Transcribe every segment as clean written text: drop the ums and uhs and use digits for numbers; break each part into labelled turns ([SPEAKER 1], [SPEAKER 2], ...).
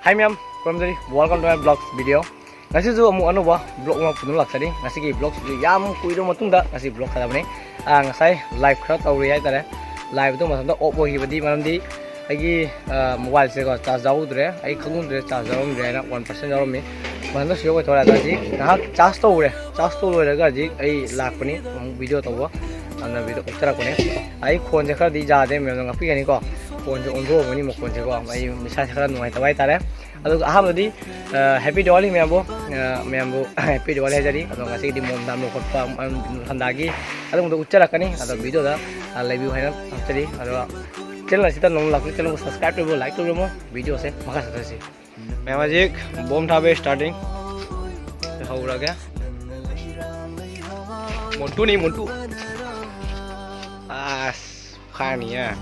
[SPEAKER 1] Hai ma'am, welcome to my vlog video. Ngasi ju amu anu ba vlog ma punu laksani. Ngasi ki vlog yam kuido matungda ngasi vlog khadabne. Ngasai live khara tawri hai tare. Live tu masam da off ho hibadi maramdi agi mobile se ko charge jaudre ai khangundre charge jaudre na 1% jaurmi. Manda siyo ko thora da ji. Na charge to re ga ji ai lakpani video to ba. Ana video uttara kone. Ai khon je khara di ja de me ngapi gani ko. Phone जो उनको money मुकों से को भाई मिसाल से करना है तो भाई तारे अगर हम यदि हैप्पी दिवाली में वो हैप्पी दिवाली है जरी अगर किसी की मोम दाम लोग खुद खंडागी अगर उनको उच्च रखा नहीं अगर वीडियो दा लाइव है ना चली अगर चैनल ऐसी तो नॉन लाख चैनल को सब्सक्राइब करो लाइक करो मो वीडियो से मखा सकते से मैं आज एक बम ठाबे स्टार्टिंग हो रहा क्या मोटू नहीं मोटू आस खानी है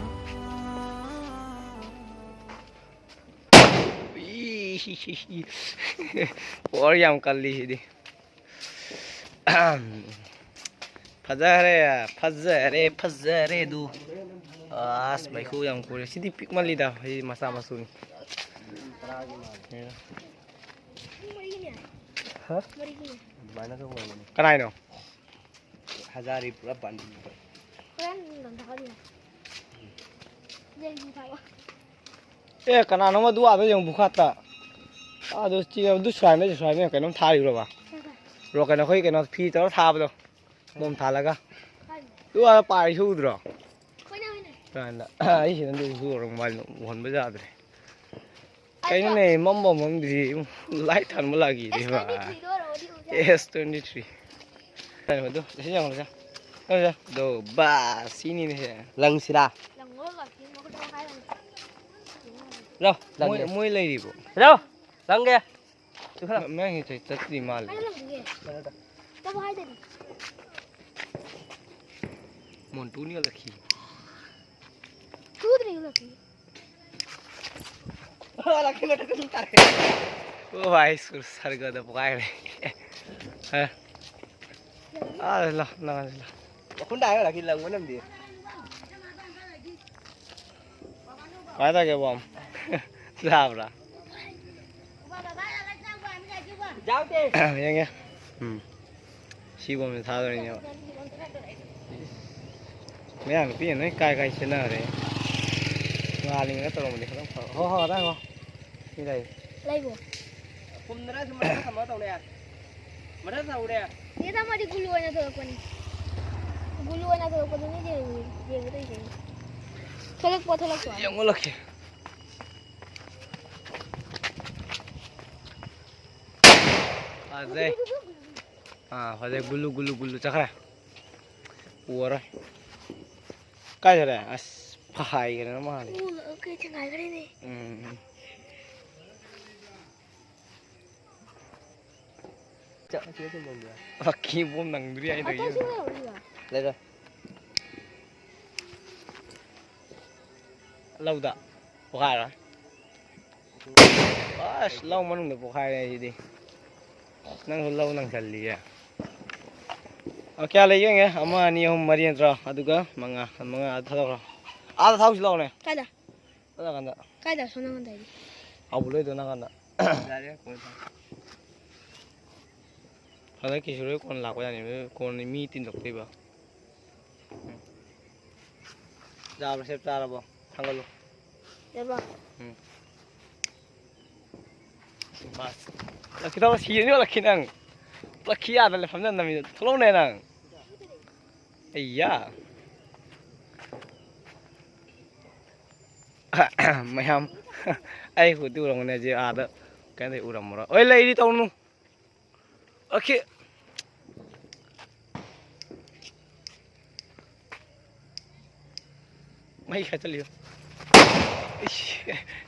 [SPEAKER 1] और याम कर ली थी फजरे दू आस भाई को याम को सीधी पिक मार ली था ये मसा मसून हाँ कनाई नो हजारी पूरा बंद ए कना नो दू आदो जों बुखाता आदो ची दू स्वाइ में कनो थारी रोबा रो कनो खई कनो फी तो थाबदो मोम थालागा दू आ पाइ सुद्रो काना आई हिन दू सु रंग माल वन बजादरे कहीं ने मम दी लाइट थान मलागी दे बा S23 काय दो जसे जांग जा दो बा सीनी ने लंगसिरा đâu muối lấy đi bộ đâu lăng kìa mấy người thấy chất gì mà một túi nữa là khí là khí nó cũng tạt ô भाई सर का तो पकाए है là con đại là khi lần mới làm gì cái ta kêu bom sao ra nghe xí bom mình tháo rồi nhá mấy thằng cái này cay trên nào đấy ngà liền cái tàu mình không ho đấy không như này lấy bộ hôm nay chúng mình làm ở tàu này mà rất giàu đây ये तो हमारी गुल्लू है ना तो अपन ये बताइए थोड़ा पौधा लगता है ये लगे Azay, Azay gulu cakra, uara, kaya ada as pahai kan nama ni.
[SPEAKER 2] Okay, cengai kali ni.
[SPEAKER 1] Cak macam tu bom dia. Laki bom nang duri aja tu. Lada. Lau dah, pahai lah. As lau mana tu pahai ni jadi. Nang lâu nang chali ya. Kya lấy cái nghe, ama ni hôm mari entra, aduga manga thao. Thao silo ne.
[SPEAKER 2] Kada.
[SPEAKER 1] Kada kanda.
[SPEAKER 2] Kada sonang kanda ini.
[SPEAKER 1] Abu le tu na kanda. Ada kisah kon laku ya ni, kon ni meeting dok tiba. Jawab resep cara bo, tanggal lo.
[SPEAKER 2] Jawab.
[SPEAKER 1] Bas. Kita harus sini lagi nang, lagi ada lepas mana namanya, tolong nang. Iya. Macam, aku tu orang ni je ada, kan dia orang murah. Oi lagi di tahun nu. Oke. Mai kata liu.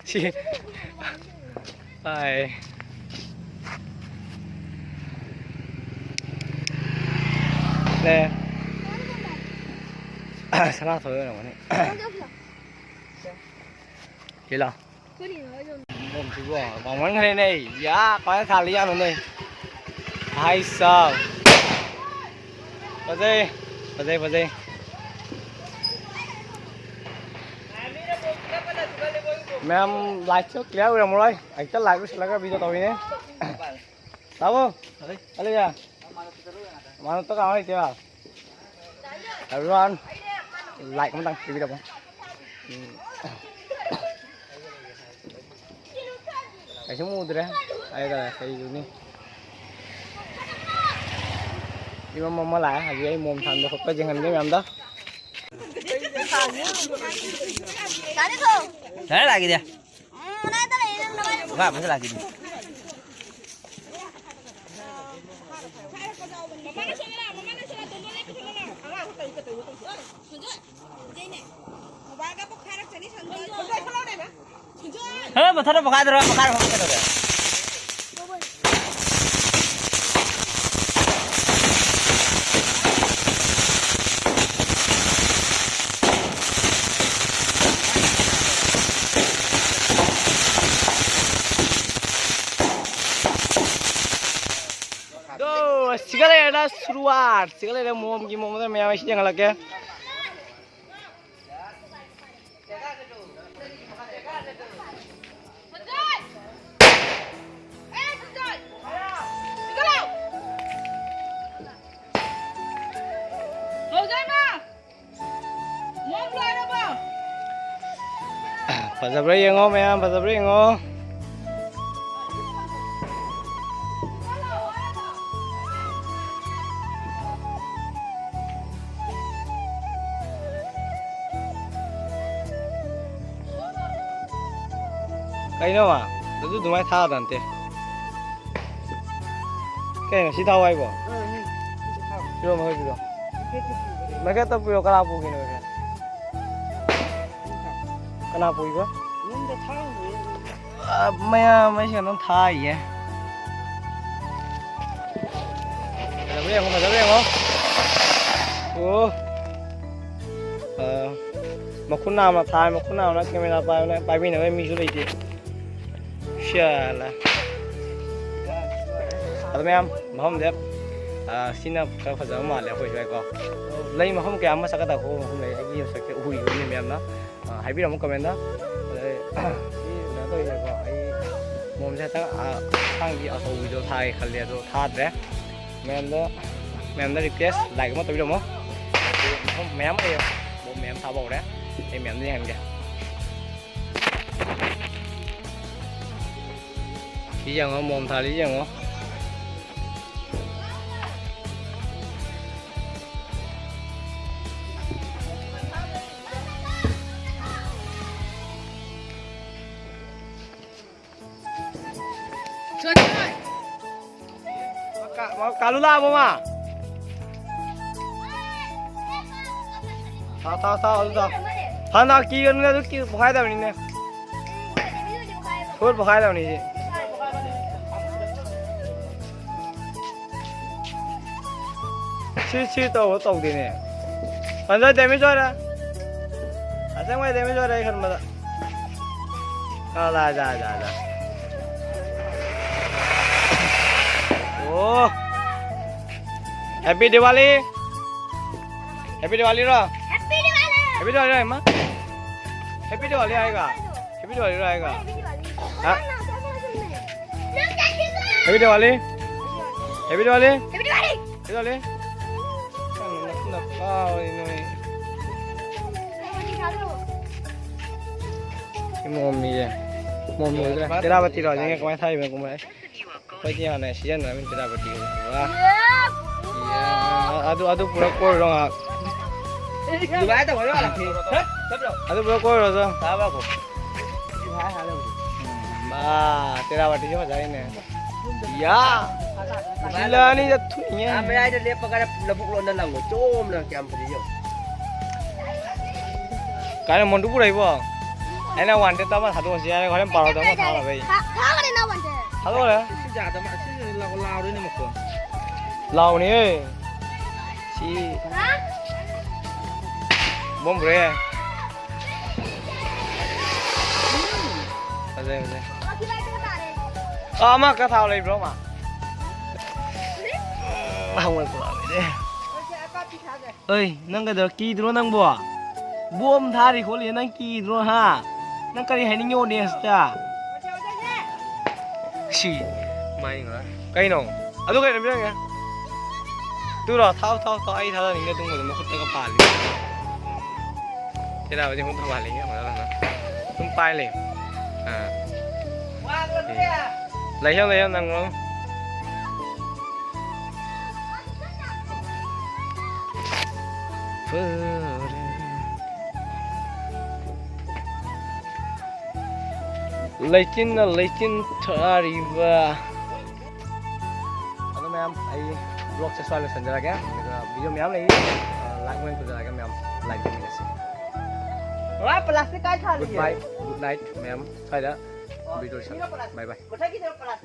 [SPEAKER 1] Si. Hai. Nè sao thôi rồi này gì là bom chú bò bom món này này giá có thà lý ăn luôn đây hay sao vào đây Mẹ em like trước kéo rồi một rồi. Anh chắc like cái là video tao này. Sao không? Đây à? Mà nó tất cả đây chưa? Everyone like comment đăng ký video không? Cái số mua từ đấy. Đây là cái gì này? Nhưng mà lại hay vậy mồm thành được cái chân hình cái em đó.
[SPEAKER 3] Saya lagi dia. Enggak, masih lagi dia. Heh, betul bukan terus, bukan terus.
[SPEAKER 1] Duh, segala ada suruat, segala ada mom gimana tu mea masih jangan lagi. Pasal beri yang mea, pasal beri yang cái nào mà, tôi tụi mày thao đàn thế, cái này xí thao ai bỏ, chưa mà hơi chưa, mấy cái tao bây cái nào bùi cái này, cái nào bùi quá, mấy cái nó thay vậy, phải biết không, phải biết không, ủa, mà con nào mà thay, mà con nào nó camera bay mình là mình số gì Syala. Atau mem, maham dep. Sina kalau fazal mal ya, kau ko. Lain maham ke amma sakata ko, maham lagi lagi sakit hui hui mem na. Hai bi ramu komen na. Ini na to ya ko. Ai mom saya tang tang di atau video thai khalia to tha dre. Mem da request like mo to video mo. Mem ai, bo mem tha bau dre. Ai mem ni han ke. Lý do ngó mồm thà lý do ngó Kalula mo ma sao thằng nào kia nữa tôi kêu khai đâu nè thôi khai đâu nè chi tàu tàu đi nè, anh ra đem cho ra, anh sang ngoài đem cho ra không mà, ra, oh, Happy Diwali rồi, Happy Diwali rồi mà, Happy Diwali आएगा, Happy Diwali rồi आएगा, हाँ, Happy Diwali, Happy Diwali. Mồm gì vậy? Mồm gì vậy? Tera bati rồi, nhưng các bạn thấy mình cũng vậy. Bây giờ này season này mình tera bati rồi. Adu pura koi rồi à? Dubai tao gọi nó là gì? Adu pura koi rồi sao? Sao bác? Dubai hả đâu? Mà tera bati chứ mà vậy nè. Ya. Gila ni jatuhnya.
[SPEAKER 3] Sampai aja dia pakai lebuk londan lang, com lah kiam tadi yo.
[SPEAKER 1] Cái này món đúc đấy bỏ. Anh nào hoàn tất tao mà thằng tôi sẽ có em bảo tao mà thao là vậy.
[SPEAKER 2] Thao cái này nào hoàn tất?
[SPEAKER 1] Thao rồi đấy.
[SPEAKER 3] Giả tao mà xin là lao đấy nè một con.
[SPEAKER 1] Lao nè. Chi. Bom bre. Đây. Mà cái thao này bro mà. Không ai của vậy ơi, nâng cái đó kỳ rồi nâng bùa, buông tha thì khó liền nâng kỳ rồi ha, nang kari hai ning yo ne sta shi mai ngala kai no adu kai nam ya tu ro thao thao thao ai thao ning ne tung mo khut ta ka pa li thế nào chứ không thao pa li mà nó tung pai li à lấy theo năng không लेकिन थारीबा ano ma'am आई blog से स्वागत संजरा क्या video ma'am नहीं like में तो जरा क्या ma'am like में से
[SPEAKER 3] Wah, plastik काय
[SPEAKER 1] good bye good night ma'am फायदा वीडियो बाय बाय